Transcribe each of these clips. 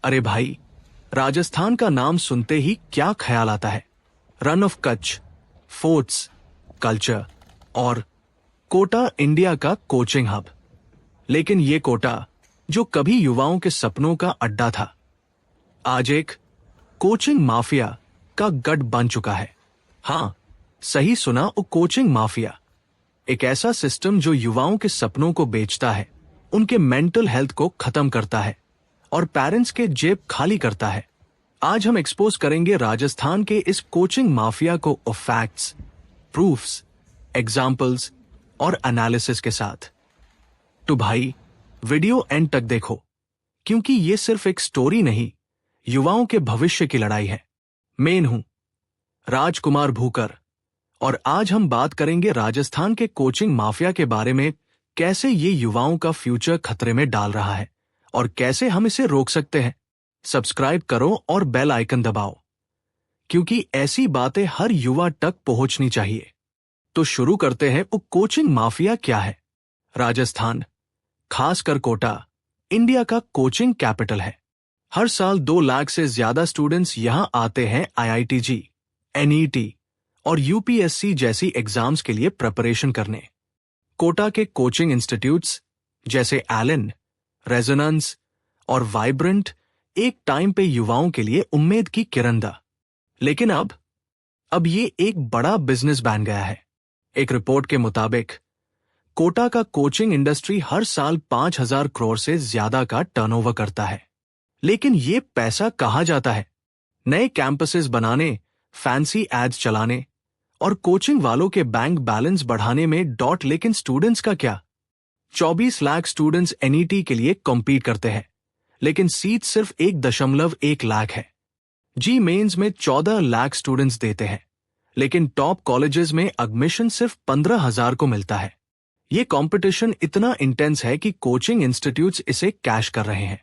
अरे भाई, राजस्थान का नाम सुनते ही क्या ख्याल आता है? Run of Kutch, forts, culture और कोटा इंडिया का कोचिंग हब। लेकिन ये कोटा जो कभी युवाओं के सपनों का अड्डा था, आज एक कोचिंग माफिया का गढ़ बन चुका है। हाँ, सही सुना, वो कोचिंग माफिया। एक ऐसा सिस्टम जो युवाओं के सपनों को बेचता है, उनके मेंटल हेल्थ को खत्म करता है और पेरेंट्स के जेब खाली करता है। आज हम एक्सपोज करेंगे राजस्थान के इस कोचिंग माफिया को फैक्ट्स, प्रूफ्स, एग्जाम्पल्स और एनालिसिस के साथ। तो भाई, वीडियो एंड तक देखो, क्योंकि ये सिर्फ एक स्टोरी नहीं, युवाओं के भविष्य की लड़ाई है। मैं हूं राजकुमार भूकर और आज हम बात करेंगे राजस्थान के कोचिंग माफिया के बारे में, कैसे ये युवाओं का फ्यूचर खतरे में डाल रहा है और कैसे हम इसे रोक सकते हैं। सब्सक्राइब करो और बेल आइकन दबाओ, क्योंकि ऐसी बातें हर युवा तक पहुंचनी चाहिए। तो शुरू करते हैं। वो कोचिंग माफिया क्या है? राजस्थान, खासकर कोटा, इंडिया का कोचिंग कैपिटल है। हर साल 2 लाख से ज्यादा स्टूडेंट्स यहां आते हैं IITG, NET और UPSC जैसी एग्जाम्स के लिए प्रिपरेशन करने। कोटा के कोचिंग इंस्टीट्यूट्स जैसे एलन, रेजोनेंस और वाइब्रेंट एक टाइम पे युवाओं के लिए उम्मीद की किरण था। लेकिन अब ये एक बड़ा बिजनेस बन गया है। एक रिपोर्ट के मुताबिक कोटा का कोचिंग इंडस्ट्री हर साल 5,000 करोड़ से ज्यादा का टर्नओवर करता है। लेकिन ये पैसा कहाँ जाता है? नए कैंपसेस बनाने, फैंसी एड्स चलाने और कोचिंग वालों के बैंक बैलेंस बढ़ाने में डॉट। लेकिन स्टूडेंट्स का क्या? 24 लाख स्टूडेंट्स NET के लिए कॉम्पीट करते हैं, लेकिन सीट सिर्फ 1.1 लाख है। जी मेंस में 14 लाख स्टूडेंट्स देते हैं, लेकिन टॉप कॉलेजेस में एडमिशन सिर्फ 15,000 को मिलता है। ये कंपटीशन इतना इंटेंस है कि कोचिंग इंस्टीट्यूट्स इसे कैश कर रहे हैं।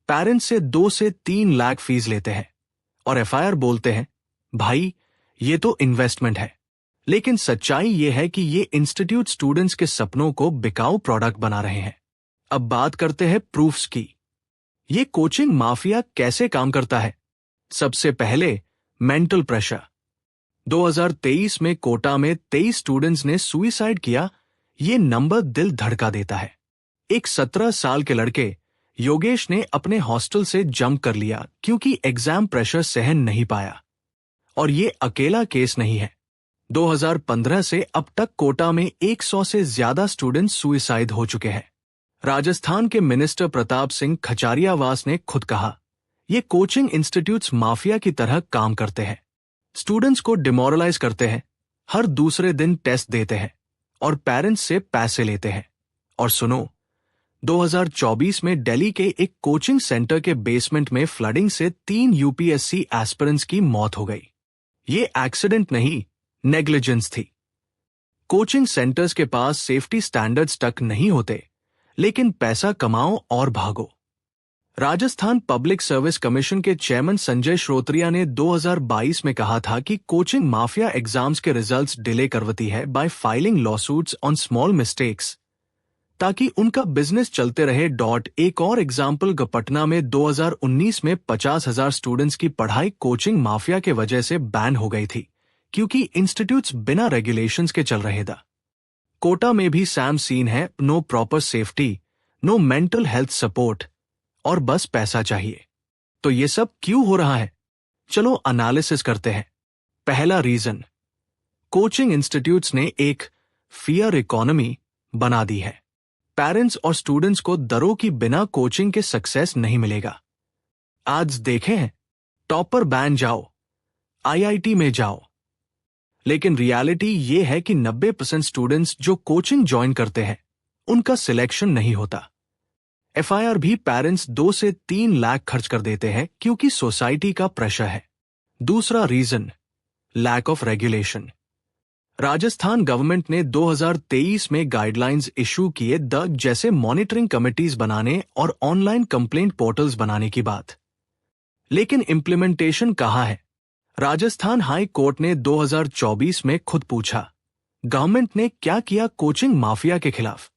पेरेंट्स से 2 से 3 लाख फीस लेते हैं और FIR बोलते हैं, भाई ये तो इन्वेस्टमेंट है। लेकिन सच्चाई ये है कि ये इंस्टीट्यूट स्टूडेंट्स के सपनों को बिकाऊ प्रोडक्ट बना रहे हैं। अब बात करते हैं प्रूफ्स की। ये कोचिंग माफिया कैसे काम करता है? सबसे पहले, मेंटल प्रेशर। 2023 में कोटा में 23 स्टूडेंट्स ने सुसाइड किया। ये नंबर दिल धड़का देता है। एक 17 साल के लड़के योगेश ने अपने हॉस्टल से जंप कर लिया क्योंकि एग्जाम प्रेशर सहन नहीं पाया। और ये अकेला केस नहीं है। 2015 से अब तक कोटा में 100 से ज्यादा स्टूडेंट सुसाइड हो चुके हैं। राजस्थान के मिनिस्टर प्रताप सिंह खचारियावास ने खुद कहा, ये कोचिंग इंस्टीट्यूट्स माफिया की तरह काम करते हैं। स्टूडेंट्स को डिमोरलाइज करते हैं, हर दूसरे दिन टेस्ट देते हैं और पेरेंट्स से पैसे लेते हैं। और सुनो, 2024 में दिल्ली के एक कोचिंग सेंटर के बेसमेंट में फ्लडिंग से 3 UPSC एस्पिरेंट्स की मौत हो गई। ये एक्सीडेंट नहीं, नेग्लिजेंस थी। कोचिंग सेंटर्स के पास सेफ्टी स्टैंडर्ड्स तक नहीं होते, लेकिन पैसा कमाओ और भागो। राजस्थान पब्लिक सर्विस कमीशन के चेयरमैन संजय श्रोत्रिया ने 2022 में कहा था कि कोचिंग माफिया एग्जाम्स के रिजल्ट्स डिले करवाती है bye filing lawsuits on small mistakes, ताकि उनका बिजनेस चलते रहे। एक और एग्जाम्पल, पटना में 2019 में 50,000 स्टूडेंट्स की पढ़ाई कोचिंग माफिया के वजह से बैन हो गई थी, क्योंकि इंस्टीट्यूट्स बिना रेगुलेशंस के चल रहे था। कोटा में भी सेम सीन है। No proper safety, no mental health support और बस पैसा चाहिए। तो ये सब क्यों हो रहा है? चलो एनालिसिस करते हैं। पहला रीजन, कोचिंग इंस्टीट्यूट्स ने एक फियर इकोनॉमी बना दी है। पेरेंट्स और स्टूडेंट्स को डरो कि बिना कोचिंग के सक्सेस नहीं मिलेगा। आज देखे हैं, टॉपर बैन जाओ, IIT में जाओ। लेकिन रियलिटी ये है कि 90% स्टूडेंट्स जो कोचिंग ज्वाइन करते हैं, उनका सिलेक्शन नहीं होता। FIR भी पेरेंट्स 2 से 3 लाख खर्च कर देते हैं क्योंकि सोसाइटी का प्रेशर है। दूसरा reason, lack of regulation. Rajasthan government ने 2023 में गाइडलाइंस इशू किए जैसे मॉनिटरिंग कमिटीज बनाने और ऑनलाइन कंप्लेंट पोर्टल्स बनाने की बात। लेकिन इंप्लीमेंटेशन कहाँ है? राजस्थान हाई कोर्ट ने 2024 में खुद पूछा, गवर्नमेंट ने क्या किया कोचिंग माफिया के खिलाफ?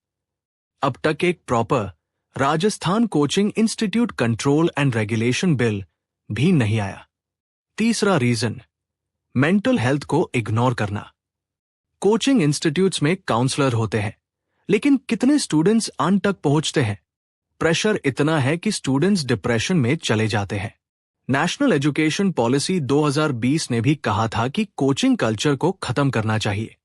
अब तक एक proper Rajasthan coaching institute control and regulation bill भी नहीं आया। तीसरा रीजन, मेंटल हेल्थ को इग्नोर करना। कोचिंग इंस्टीट्यूट्स में काउंसलर होते हैं, लेकिन कितने स्टूडेंट्स अंत तक पहुंचते हैं? प्रेशर इतना है कि स्टूडेंट्स डिप्रेशन में चले जाते हैं। नेशनल एजुकेशन पॉलिसी 2020 ने भी कहा था कि कोचिंग कल्चर को खत्म करना चाहिए,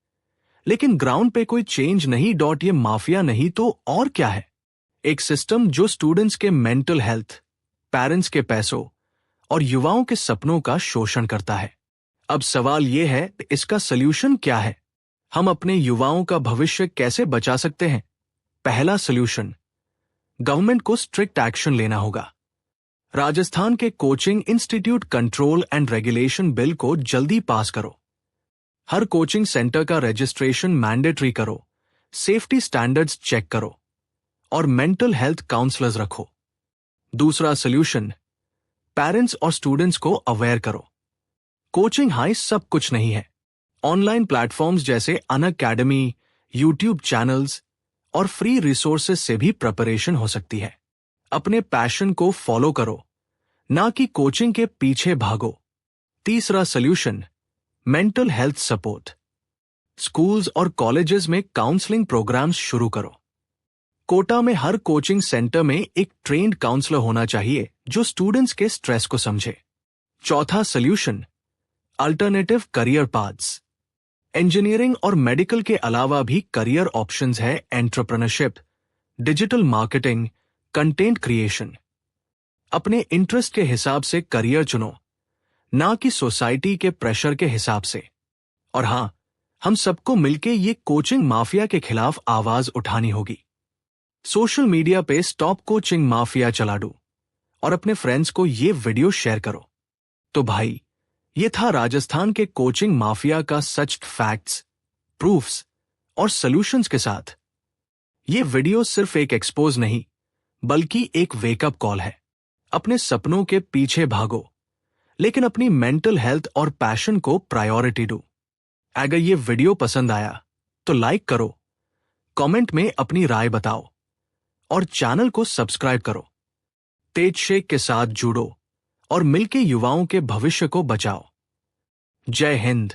लेकिन ग्राउंड पे कोई चेंज नहीं। ये माफिया नहीं तो और क्या है? एक सिस्टम जो स्टूडेंट्स के मेंटल हेल्थ, पेरेंट्स के पैसों और युवाओं के सपनों का शोषण करता है। अब सवाल यह है, इसका सल्यूशन क्या है? हम अपने युवाओं का भविष्य कैसे बचा सकते हैं? पहला सल्यूशन, गवर्नमेंट को स्ट्रिक्ट एक्शन लेना होगा। राजस्थान के coaching institute control and regulation bill को जल्दी पास करो। हर कोचिंग सेंटर का रजिस्ट्रेशन मैंडेटरी करो, सेफ्टी स्टैंडर्ड्स चेक करो और मेंटल हेल्थ काउंसलर्स रखो। दूसरा सॉल्यूशन, पेरेंट्स और स्टूडेंट्स को अवेयर करो। कोचिंग हाई सब कुछ नहीं है। ऑनलाइन प्लेटफॉर्म्स जैसे अनअकैडमी, यूट्यूब चैनल्स और फ्री रिसोर्सेज से भी प्रिपरेशन हो सकती है। अपने पैशन को फॉलो करो, ना कि कोचिंग के पीछे भागो। तीसरा solution, mental health support. Schools और कॉलेजेस में काउंसलिंग प्रोग्राम्स शुरू करो। कोटा में हर कोचिंग सेंटर में एक ट्रेन्ड काउंसलर होना चाहिए जो स्टूडेंट्स के स्ट्रेस को समझे। चौथा solution, alternative career paths. Engineering और मेडिकल के अलावा भी करियर ऑप्शंस है, entrepreneurship, digital marketing, content creation. अपने इंटरेस्ट के हिसाब से करियर चुनो, ना कि सोसाइटी के प्रेशर के हिसाब से। और हां, हम सबको मिलकर ये कोचिंग माफिया के खिलाफ आवाज उठानी होगी। सोशल मीडिया पे स्टॉप कोचिंग माफिया चला दो और अपने फ्रेंड्स को ये वीडियो शेयर करो। तो भाई, ये था राजस्थान के कोचिंग माफिया का सच, फैक्ट्स, प्रूफ्स और सॉल्यूशंस के साथ। ये वीडियो सिर्फ एक एक्सपोज नहीं, बल्कि एक वेकअप कॉल है। अपने सपनों के पीछे भागो, लेकिन अपनी मेंटल हेल्थ और पैशन को प्रायोरिटी दो। अगर ये वीडियो पसंद आया तो लाइक करो, कमेंट में अपनी राय बताओ और चैनल को सब्सक्राइब करो। तेज शेख के साथ जुड़ो और मिलके युवाओं के भविष्य को बचाओ। जय हिंद।